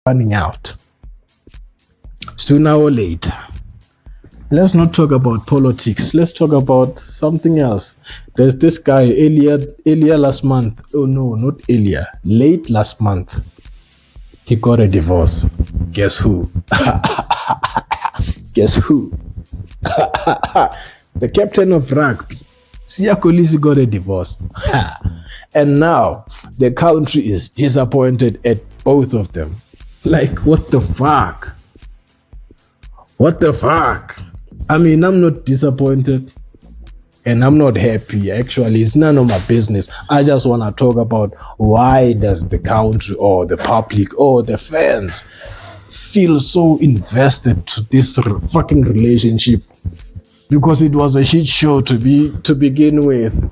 running out. Sooner or later. Let's not talk about politics. Let's talk about something else. There's this guy, earlier last month. Oh no, not earlier. Late last month. He got a divorce. Guess who? Guess who? The captain of rugby. Kolisi got a divorce. And now the country is disappointed at both of them. Like, what the fuck? What the fuck? I mean, I'm not disappointed and I'm not happy. Actually, it's none of my business. I just want to talk about why does the country or the public or the fans feel so invested to this fucking relationship? Because it was a shit show to begin with.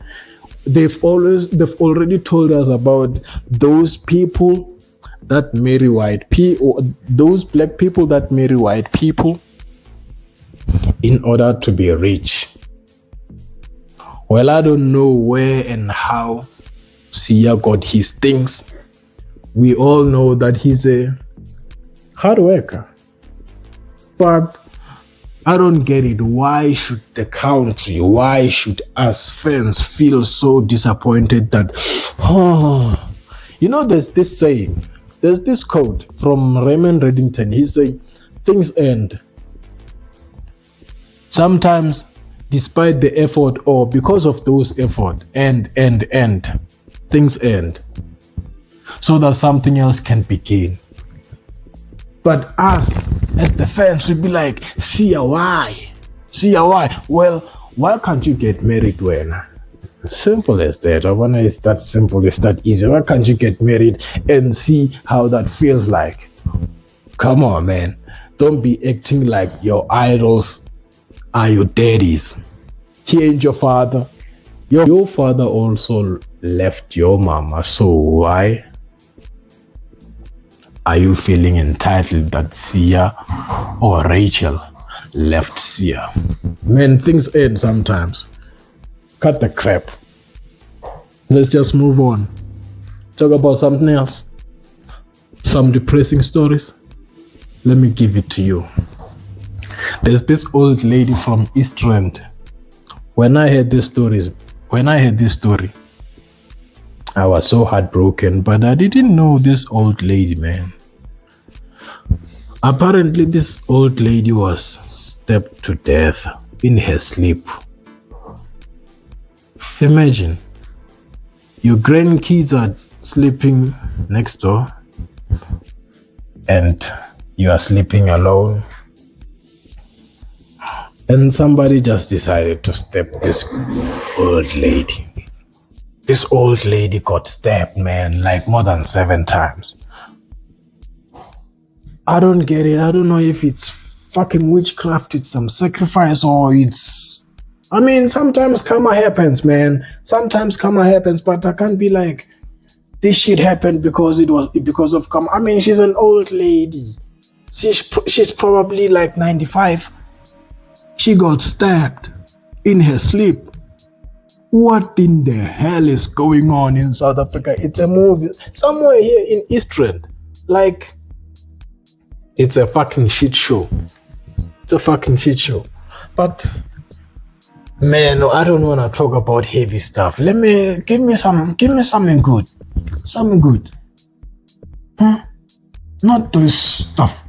They've already told us about those people that marry white people, those black people that marry white people in order to be rich. Well, I don't know where and how Sia got his things. We all know that he's a hard worker. But I don't get it. Why should the country, why should us fans feel so disappointed that, there's this saying, there's this quote from Raymond Reddington. He's saying, things end. Sometimes, despite the effort or because of those effort, end, things end. So that something else can begin. But us, as the fans, would be like, Sia, why? Well, why can't you get married when? Simple as that. I wonder it's that simple, it's that easy. Why can't you get married and see how that feels like? Come on, man. Don't be acting like your idols are your daddies. He ain't your father. Your father also left your mama. So why are you feeling entitled that Sia or Rachel left Sia? Man, things end sometimes. Cut the crap. Let's just move on. Talk about something else. Some depressing stories. Let me give it to you. There's this old lady from East Rand. When I heard this story, I was so heartbroken, but I didn't know this old lady, man. Apparently, this old lady was stabbed to death in her sleep. Imagine, your grandkids are sleeping next door and you are sleeping alone. And somebody just decided to stab this old lady. This old lady got stabbed, man, like more than 7 times. I don't get it. I don't know if it's fucking witchcraft, it's some sacrifice, or it's... I mean, sometimes karma happens, man. Sometimes karma happens, but I can't be like, this shit happened because of karma. I mean, she's an old lady. She's probably like 95. She got stabbed in her sleep. What in the hell is going on in South Africa? It's a movie. Somewhere here in East Rand. Like, it's a fucking shit show. It's a fucking shit show. But, man, I don't want to talk about heavy stuff. Give me something good. Something good. Huh? Not this stuff.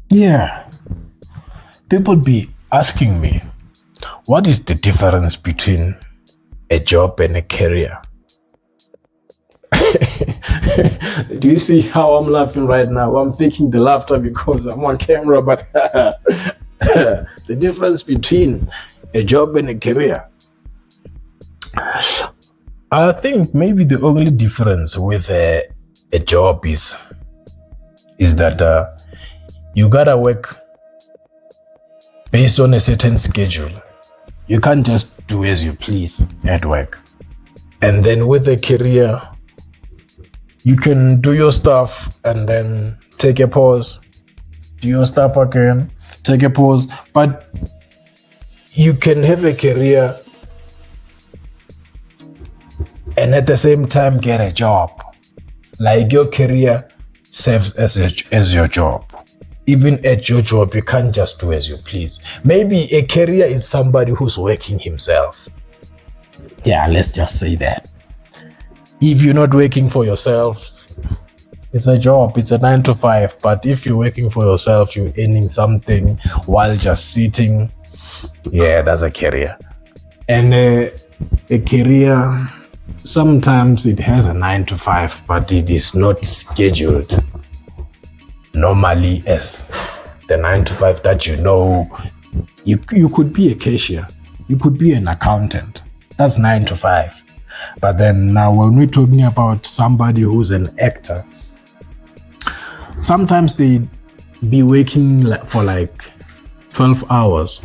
Yeah. People be asking me, what is the difference between a job and a career? Do you see how I'm laughing right now? I'm faking the laughter because I'm on camera, but the difference between a job and a career. I think maybe the only difference with a job is that you gotta work based on a certain schedule. You can't just do as you please at work. And then with a career, you can do your stuff and then take a pause, do your stuff again, take a pause. But you can have a career and at the same time get a job. Like your career serves as your job. Even at your job, you can't just do as you please. Maybe a career is somebody who's working himself. Yeah, let's just say that. If you're not working for yourself, it's a job, it's a 9 to 5. But if you're working for yourself, you're earning something while just sitting. Yeah, that's a career. And a career, sometimes it has a 9 to 5, but it is not scheduled normally as the 9 to 5 that you could be a cashier, you could be an accountant. That's 9 to 5. But then now when we're talking about somebody who's an actor, sometimes they be working for like 12 hours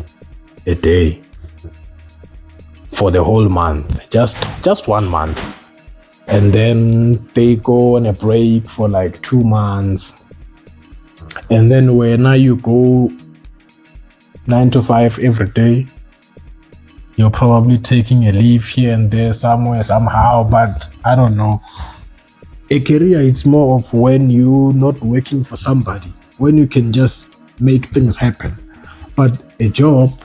a day for the whole month, just 1 month. And then they go on a break for like 2 months. And then when now you go 9 to 5 every day, you're probably taking a leave here and there somewhere, somehow, but I don't know. A career is more of when you're not working for somebody, when you can just make things happen. But a job,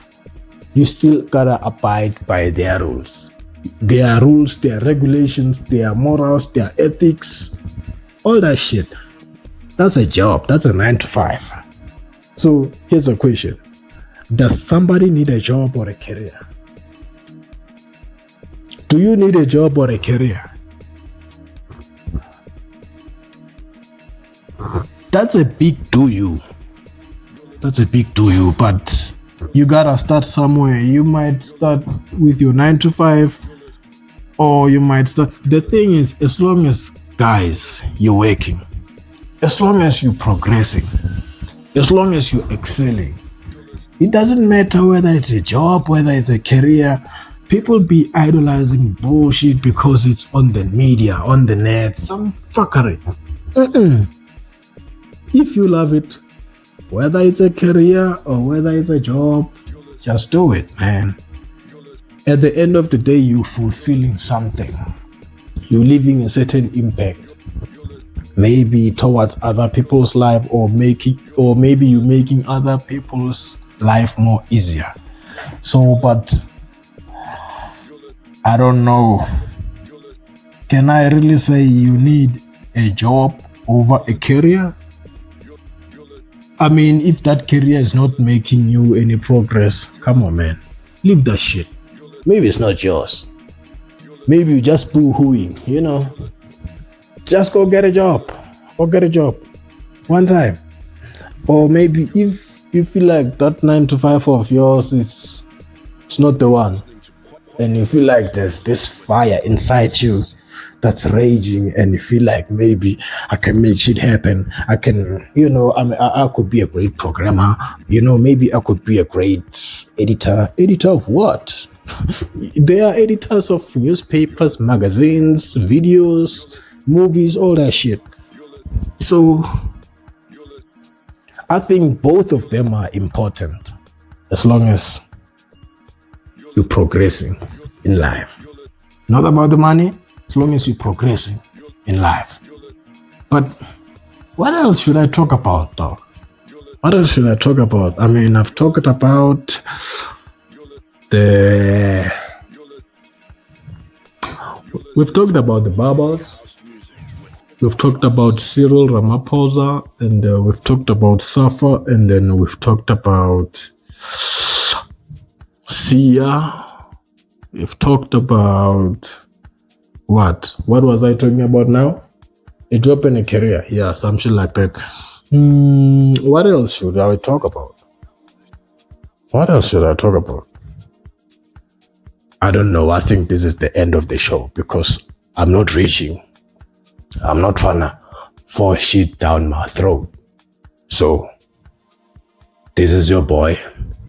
you still gotta abide by their rules. Their rules, their regulations, their morals, their ethics, all that shit. That's a job. That's a 9 to 5. So here's a question. Does somebody need a job or a career? Do you need a job or a career? That's a big do you. That's a big do you, but you gotta start somewhere. You might start with your 9 to 5, or you might start. The thing is, as long as, guys, you're working, as long as you're progressing, as long as you're excelling, it doesn't matter whether it's a job, whether it's a career. People be idolizing bullshit because it's on the media, on the net, some fuckery. If you love it, whether it's a career or whether it's a job, just do it, man. At the end of the day, you're fulfilling something. You're leaving a certain impact. Maybe towards other people's life, or maybe you're making other people's life more easier. So, but I don't know. Can I really say you need a job over a career? I mean, if that career is not making you any progress, come on, man. Leave that shit. Maybe it's not yours. Maybe you just boo-hooing, Just go get a job. Or get a job. One time. Or maybe if you feel like that 9 to 5 of yours it's not the one, and you feel like there's this fire inside you that's raging, and you feel like maybe I can make shit happen. I can, I could be a great programmer. Maybe I could be a great editor. Editor of what? There are editors of newspapers, magazines, videos, movies, all that shit. So I think both of them are important as long as you're progressing in life. Not about the money, as long as you're progressing in life. But what else should I talk about, dog? What else should I talk about? I mean, I've talked about we've talked about the bubbles. We've talked about Cyril Ramaphosa, and we've talked about Safa, and then we've talked about Sia. We've talked about what? What was I talking about now? A job and a career. Yeah, something like that. What else should I talk about? What else should I talk about? I don't know. I think this is the end of the show because I'm not reaching. I'm not trying to force shit down my throat. So, this is your boy,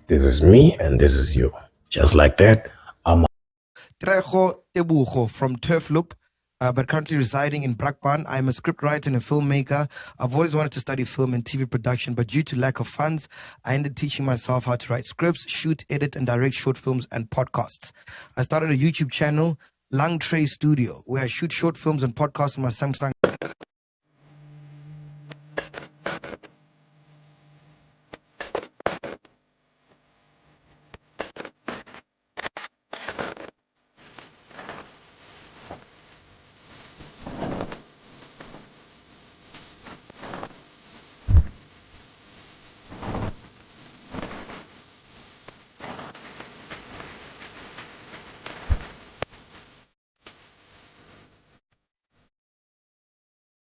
this is me, and this is you. Just like that, I'm Trejo Tebucho from Turfloop, but currently residing in Brakpan. I'm a scriptwriter and a filmmaker. I've always wanted to study film and TV production, but due to lack of funds, I ended teaching myself how to write scripts, shoot, edit, and direct short films and podcasts. I started a YouTube channel, LungTrey STUDIO, where I shoot short films and podcasts on my Samsung